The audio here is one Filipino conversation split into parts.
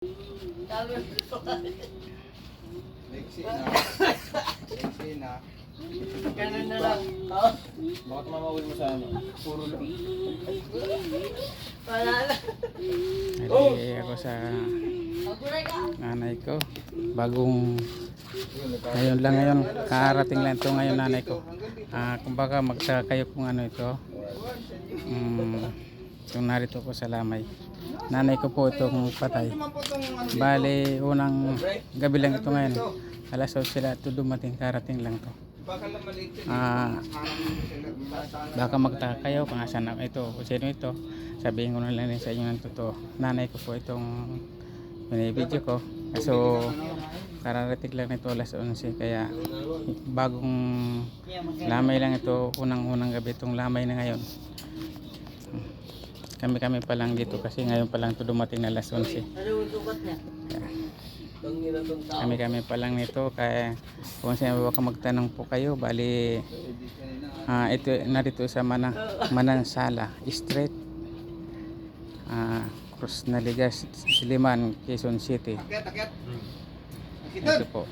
Lexi na. Lexi na. Ganun na lang. Oo. Bakit mamawin mo sa ano? Puro lang. Wala na. Nalilihi ako sa nanay ko. Bagong ngayon lang ngayon. Karating lang ito ngayon nanay ko. Kumbaga magtaka kayo kung ano ito. Kung narito ko sa lamay. Nanay ko po itong patay. Bale, unang gabi lang ito ngayon. Alas 8 sila ito dumating. Karating lang to. Baka magtaka kayo kung asan ito, kung sino ito. Sabihin ko na lang sa inyo ng totoo. Nanay ko po itong binibidyo ko. So kararating lang nito alas 11. Kaya bagong lamay lang ito. Unang gabi itong lamay na ngayon. Kami pa lang dito kasi ngayon pa lang ito dumating na alas 11. Kami pa lang nito. Kaya kung sino baka magtanong po kayo, bali ito narito sa Manansala Street, Cruz Naligas, Siliman, Quezon City. Ito po.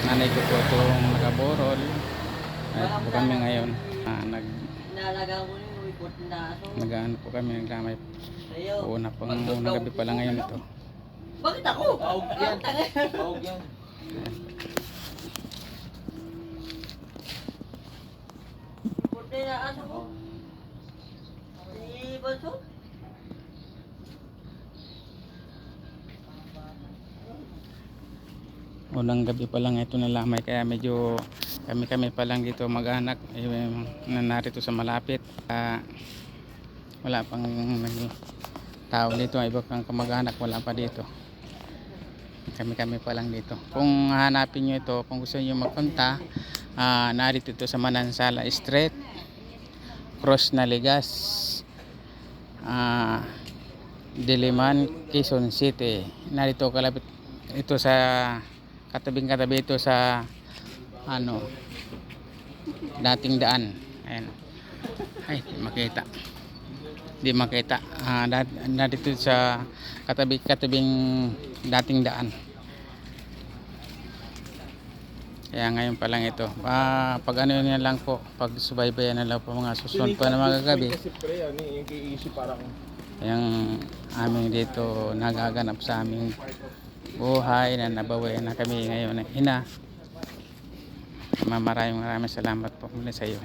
Nanay ko po itong nakaborol. At po kami ngayon nag-ano po kami, naglamay. Unang gabi pa lang ngayon ito. Bakit ako? Paog yan. Paog yan. Puti na aso ko. Si Banso? Unang gabi pa lang ito na lamay, kaya medyo kami pa lang dito mag-anak narito sa malapit. Wala pang tao dito, iba pang kamag-anak wala pa dito. Kami pa lang dito. Kung hanapin nyo ito, kung gusto nyo magpunta, narito ito sa Manansala Street, Cruz Naligas, Diliman, Quezon City. Narito kalapit ito sa katabi ito sa dating daan. Ayan. Ay, di makita. Narito sa katabing dating daan. Kaya ngayon pa lang ito. Pag ano yun lang po, pag subaybayan na lang po mga susunod pa na mga gabi. Yung aming dito nagaganap sa aming buhay na nabawi na kami ngayon na ina. Maraming salamat po muli sa iyo.